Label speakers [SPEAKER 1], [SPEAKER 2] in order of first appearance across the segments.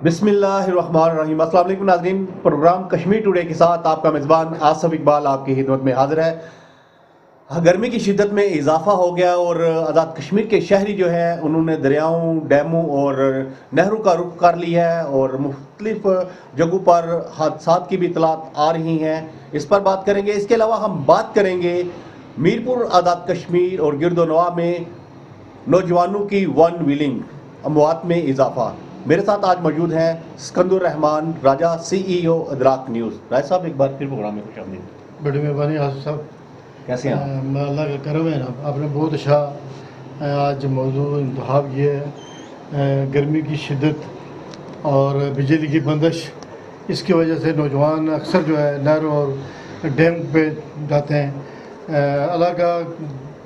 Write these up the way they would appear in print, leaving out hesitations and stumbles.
[SPEAKER 1] بسم اللہ الرحمن الرحیم۔ السلام علیکم ناظرین، پروگرام کشمیر ٹوڈے کے ساتھ آپ کا میزبان آصف اقبال آپ کی خدمت میں حاضر ہے۔ گرمی کی شدت میں اضافہ ہو گیا اور آزاد کشمیر کے شہری جو ہیں انہوں نے دریاؤں، ڈیموں اور نہروں کا رخ کر لیا ہے اور مختلف جگہوں پر حادثات کی بھی اطلاعات آ رہی ہیں، اس پر بات کریں گے۔ اس کے علاوہ ہم بات کریں گے میرپور آزاد کشمیر اور گرد و نواح میں نوجوانوں کی ون ویلنگ، اموات میں اضافہ۔ میرے ساتھ آج موجود ہیں سکندر رحمان راجہ، سی ای او ادراک نیوز۔ راجہ صاحب ایک بار پھر پروگرام میں خوش آمدید۔
[SPEAKER 2] بڑی مہربانی آصف صاحب،
[SPEAKER 1] کیسے ہیں آپ؟
[SPEAKER 2] اللہ کا کرم ہے نا، آپ نے بہت اچھا آج موضوع انتخاب کیا ہے۔ گرمی کی شدت اور بجلی کی بندش، اس کی وجہ سے نوجوان اکثر جو ہے نہر اور ڈیم پہ جاتے ہیں۔ اللہ کا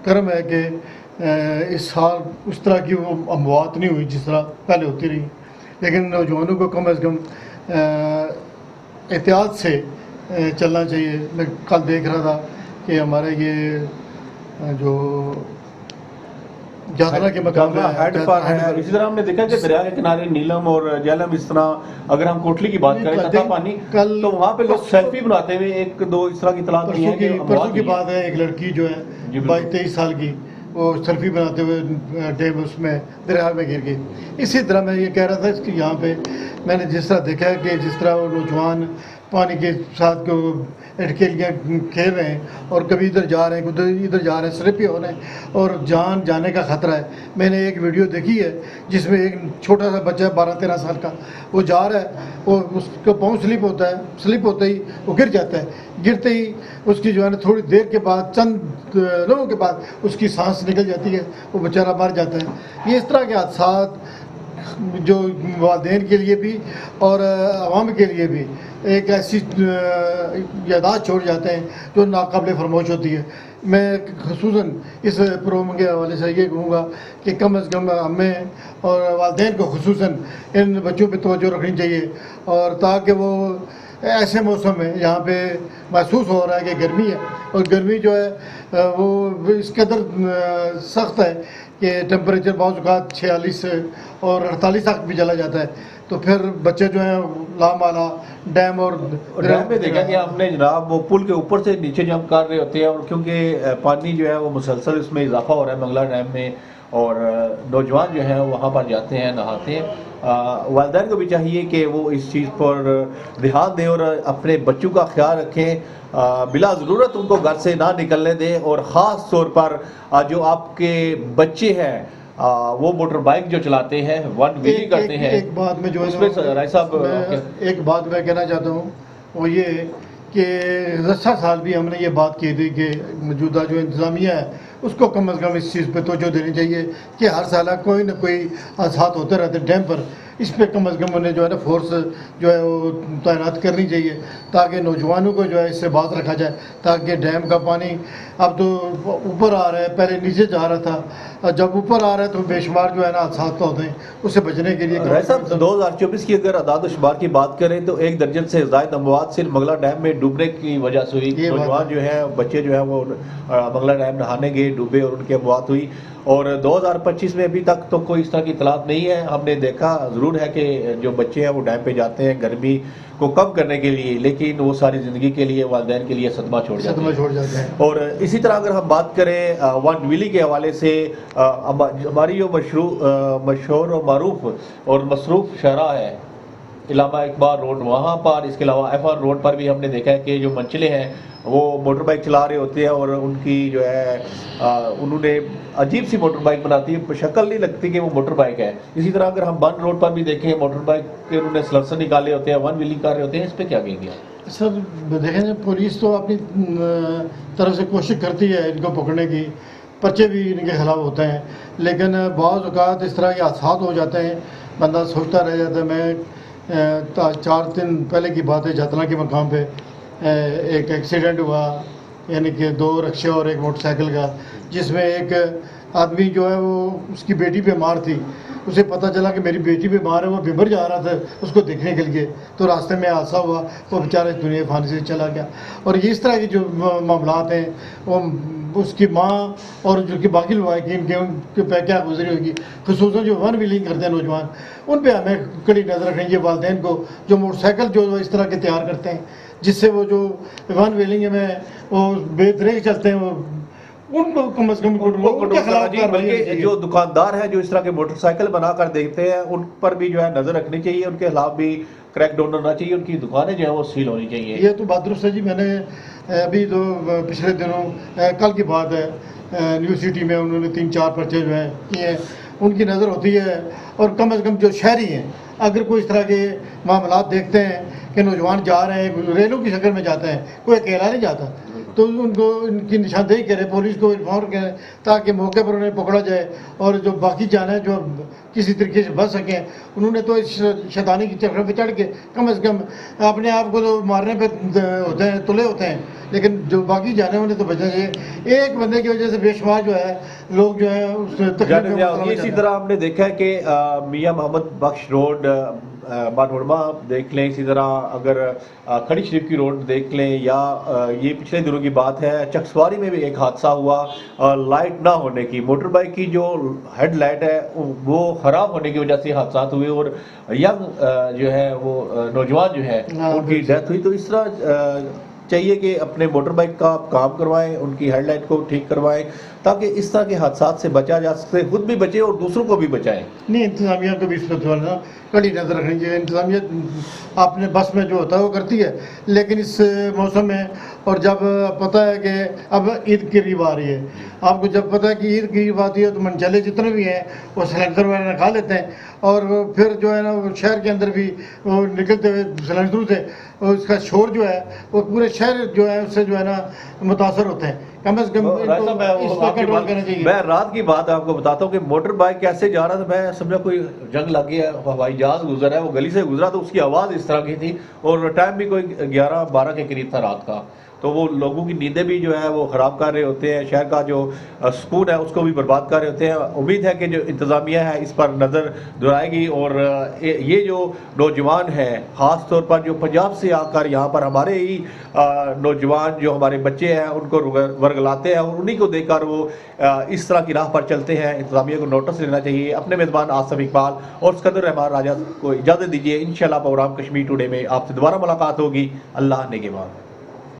[SPEAKER 2] کرم ہے کہ اس سال اس طرح کی وہ اموات نہیں ہوئی جس طرح پہلے ہوتی رہی، لیکن نوجوانوں کو کم از کم احتیاط سے چلنا چاہیے۔ میں کل دیکھ رہا تھا کہ ہمارے یہ جو یاترا کے مقام
[SPEAKER 1] ہیڈ پر ہے، اسی طرح ہم نے دیکھا کہ دریا کے کنارے نیلم اور جہلم، اس طرح اگر ہم کوٹلی کی بات کریں تھا پانی، تو وہاں پہ لوگ سیلفی بناتے ہوئے ایک دو اس طرح کی اطلاعات دی ہیں کہ
[SPEAKER 2] پرسوں کی بات ہے، ایک لڑکی جو ہے 22-23 سال کی، وہ سیلفی بناتے ہوئے ڈیم اس میں دریا میں گر گئی۔ اسی طرح میں یہ کہہ رہا تھا کہ یہاں پہ میں نے جس طرح دیکھا ہے کہ جس طرح وہ نوجوان پانی کے ساتھ کو اٹکیلیاں کھیل رہے ہیں اور کبھی ادھر جا رہے ہیں کبھی ادھر جا رہے ہیں، سلپ ہو رہے ہیں اور جان جانے کا خطرہ ہے۔ میں نے ایک ویڈیو دیکھی ہے جس میں ایک چھوٹا سا بچہ 12-13 سال کا وہ جا رہا ہے، وہ اس کا پاؤں سلپ ہوتا ہے، سلپ ہوتے ہی وہ گر جاتا ہے، گرتے ہی اس کی جو ہے نا تھوڑی دیر کے بعد، چند لمحوں کے بعد اس کی سانس نکل جاتی ہے، وہ بیچارہ مر جاتا ہے۔ یہ اس طرح کے حادثات جو والدین کے لیے بھی اور عوام کے لیے بھی ایک ایسی یادداشت چھوڑ جاتے ہیں جو ناقابل فراموش ہوتی ہے۔ میں خصوصاً اس پروگرام کے حوالے سے یہ کہوں گا کہ کم از کم ہمیں اور والدین کو خصوصاً ان بچوں پہ توجہ رکھنی چاہیے، اور تاکہ وہ ایسے موسم میں یہاں پہ محسوس ہو رہا ہے کہ گرمی ہے، اور گرمی جو ہے وہ اس قدر سخت ہے کہ ٹیمپریچر بعض اوقات 46 اور 48 تک بھی چلا جاتا ہے، تو پھر بچے جو ہیں لامالا ڈیم اور
[SPEAKER 1] ڈیم پہ دیکھا کہ ہم نے جناب وہ پل کے اوپر سے نیچے جمپ کر رہے ہوتے ہیں، اور کیونکہ پانی جو ہے وہ مسلسل اس میں اضافہ ہو رہا ہے منگلا ڈیم میں، اور نوجوان جو ہیں وہاں پر جاتے ہیں، نہاتے ہیں۔ والدین کو بھی چاہیے کہ وہ اس چیز پر دھیان دیں اور اپنے بچوں کا خیال رکھیں، بلا ضرورت ان کو گھر سے نہ نکلنے دیں، اور خاص طور پر جو آپ کے بچے ہیں وہ موٹر بائک جو چلاتے ہیں، ون ویلی کرتے ہیں،
[SPEAKER 2] ایک بات میں جو
[SPEAKER 1] اس پہ رائے صاحب
[SPEAKER 2] ایک بات میں کہنا چاہتا ہوں، وہ یہ کہ گزشتہ سال بھی ہم نے یہ بات کی تھی کہ موجودہ جو انتظامیہ ہے اس کو کم از کم اس چیز پہ توجہ دینی چاہیے کہ ہر سال کوئی نہ کوئی حادثات ہوتے رہتے ڈیم پر، اس پہ کم از کم انہیں جو ہے نا فورس جو ہے وہ تعینات کرنی چاہیے، تاکہ نوجوانوں کو جو ہے اس سے بات رکھا جائے، تاکہ ڈیم کا پانی اب تو اوپر آ رہا ہے، پہلے نیچے جا رہا تھا، جب اوپر آ رہا ہے تو بے شمار جو ہے نا حادثات ہوتے ہیں، اس سے بچنے کے لیے
[SPEAKER 1] صاحب 2024 کی اگر اعداد و شمار کی بات کریں تو 1 درجن سے زائد اموات صرف منگلا ڈیم میں ڈوبنے کی وجہ سے ہوئی۔ نوجوان جو ہیں، بچے جو ہیں وہ منگلا ڈیم نہانے گئے، ڈوبے اور ان کی اموات ہوئی، اور 2025 میں ابھی تک تو کوئی اس طرح کی اطلاعات نہیں ہے۔ ہم نے دیکھا ضرور ہے کہ جو بچے ہیں وہ ڈیم پہ جاتے ہیں گرمی کو کم کرنے کے لیے، لیکن وہ ساری زندگی کے لیے والدین کے لیے صدمہ چھوڑ جاتے ہیں۔ اور اسی طرح اگر ہم بات کریں ون ویلی کے حوالے سے، ہماری جو مشہور و معروف اور مصروف شاہراہ ہے علامہ اقبال روڈ، وہاں پر اس کے علاوہ ایف آر روڈ پر بھی ہم نے دیکھا ہے کہ جو منچلے ہیں وہ موٹر بائک چلا رہے ہوتے ہیں، اور ان کی جو ہے انہوں نے عجیب سی موٹر بائک بناتی ہے، شکل نہیں لگتی کہ وہ موٹر بائک ہے۔ اسی طرح اگر ہم بن روڈ پر بھی دیکھیں موٹر بائک کے انہوں نے سلنسر نکالے ہوتے ہیں، ون ویلنگ کر رہے ہوتے ہیں، اس پہ کیا کہیں گے؟
[SPEAKER 2] سر دیکھیں، پولیس تو اپنی طرف سے کوشش کرتی ہے ان کو پکڑنے کی، پرچے بھی ان کے خلاف ہوتے ہیں، لیکن بعض اوقات اس طرح کے حادثات ہو جاتے ہیں، بندہ سوچتا رہ جاتا ہے۔ میں 4 دن پہلے کی بات ہے، جاتنا کے مقام پہ ایک ایکسیڈنٹ ہوا، یعنی کہ 2 رکشے اور ایک موٹر سائیکل کا، جس میں ایک آدمی جو ہے وہ اس کی بیٹی بیمار تھی، اسے پتہ چلا کہ میری بیٹی بیمار ہے، وہ بمبر جا رہا تھا اس کو دیکھنے کے لیے، تو راستے میں حادثہ ہوا، وہ بیچارہ اس دنیا فانی سے چلا گیا۔ اور یہ اس طرح کی جو معاملات ہیں وہ اس کی ماں اور جو کہ باقی لوائقین کے ان کے پہ کیا گزری ہوگی، خصوصاً جو ون ویلنگ کرتے ہیں نوجوان، ان پہ ہمیں کڑی نظر رکھنی چاہیے والدین کو، جو موٹر سائیکل جو اس طرح کے تیار کرتے ہیں جس سے وہ جو ون ویلنگ میں وہ بے دریغ چلتے ہیں، وہ ان کو کم از کم ان کے خلاف
[SPEAKER 1] بلکہ جو دکاندار ہیں جو اس طرح کے موٹر سائیکل بنا کر دیکھتے ہیں ان پر بھی جو ہے نظر رکھنی چاہیے، ان کے خلاف بھی کریک ڈاؤن ہونا چاہیے، ان کی دکانیں جو ہیں وہ سیل ہونی چاہیے۔
[SPEAKER 2] یہ تو بات درست ہے جی۔ میں نے ابھی تو پچھلے دنوں کل کی بات ہے، نیو سٹی میں انہوں نے 3-4 پرچے جو ہیں کیے ہیں، ان کی نظر ہوتی ہے۔ اور کم از کم جو شہری ہیں اگر کوئی اس طرح کے معاملات دیکھتے ہیں کہ نوجوان جا رہے ہیں، ریلوں کی شکل میں جاتے ہیں، کوئی اکیلا نہیں جاتا، تو ان کو ان کی نشاندہی کرے، پولیس کو انفارم کریں تاکہ موقع پر انہیں پکڑا جائے، اور جو باقی جانیں جو کسی طریقے سے بچ سکیں۔ انہوں نے تو اس شیطانی کی چکر پہ چڑھ کے کم از کم اپنے آپ کو تو مارنے پہ ہوتے ہیں، تلے ہوتے ہیں، لیکن جو باقی جانے انہیں تو بچنا چاہیے۔ ایک بندے کی وجہ سے بے شمار جو ہے لوگ جو ہے اس تکلیف میں مبتلا ہو
[SPEAKER 1] اسی
[SPEAKER 2] جاتے ہیں۔
[SPEAKER 1] طرح ہم نے دیکھا ہے کہ میاں محمد بخش روڈ مانورما دیکھ لیں، اسی طرح اگر کھڑی شریف کی روڈ دیکھ لیں، یا یہ پچھلے دنوں کی بات ہے چکسواری میں بھی ایک حادثہ ہوا لائٹ نہ ہونے کی، موٹر بائک کی جو ہیڈ لائٹ ہے وہ خراب ہونے کی وجہ سے حادثات ہوئے اور ینگ جو ہے وہ نوجوان جو ہے ان کی ڈیتھ ہوئی۔ تو اس طرح چاہیے کہ اپنے موٹر بائک کا کام کروائیں، ان کی ہیڈ لائٹ کو ٹھیک کروائیں تاکہ اس طرح کے حادثات سے بچا جا سکے، خود بھی بچیں اور دوسروں کو بھی بچائیں۔
[SPEAKER 2] نہیں، انتظامیہ کو بھی اس پر تھوڑا کڑی نظر رکھنی چاہیے۔ انتظامیہ اپنے بس میں جو ہوتا ہے وہ کرتی ہے، لیکن اس موسم میں اور جب پتہ ہے کہ اب عید قریب آ رہی ہے، آپ کو جب پتہ ہے کہ عید قریب آتی ہے تو منچلے جتنے بھی ہیں وہ سلینڈر وغیرہ کھا لیتے ہیں، اور پھر جو ہے نا وہ شہر کے اندر بھی وہ نکلتے ہوئے سلینڈروں سے اس کا شور جو ہے وہ پورے شہر جو ہے اس سے جو ہے نا متاثر ہوتے ہیں۔ کم از کم اس پر کنٹرول کرنا چاہیے۔
[SPEAKER 1] میں رات کی بات آپ کو بتاتا ہوں کہ موٹر بائک کیسے جا رہا تھا، میں سمجھا کوئی جنگ لگ گیا، ہوائی جہاز گزر ہے، وہ گلی سے گزرا تو اس کی آواز اس طرح کی تھی، اور ٹائم بھی کوئی 11-12 کے قریب تھا رات کا، تو وہ لوگوں کی نیندیں بھی جو ہے وہ خراب کر رہے ہوتے ہیں، شہر کا جو سکون ہے اس کو بھی برباد کر رہے ہوتے ہیں۔ امید ہے کہ جو انتظامیہ ہے اس پر نظر دہرائے گی، اور یہ جو نوجوان ہیں خاص طور پر جو پنجاب سے آ کر یہاں پر ہمارے ہی نوجوان جو ہمارے بچے ہیں ان کو ورگلاتے ہیں، اور انہی کو دیکھ کر وہ اس طرح کی راہ پر چلتے ہیں، انتظامیہ کو نوٹس لینا چاہیے۔ اپنے میزبان آصف اقبال اور اسکندر رحمان راجہ کو اجازت دیجیے، انشاءاللہ پروگرام کشمیر ٹوڈے میں آپ سے دوبارہ ملاقات ہوگی۔ اللہ نگہبان۔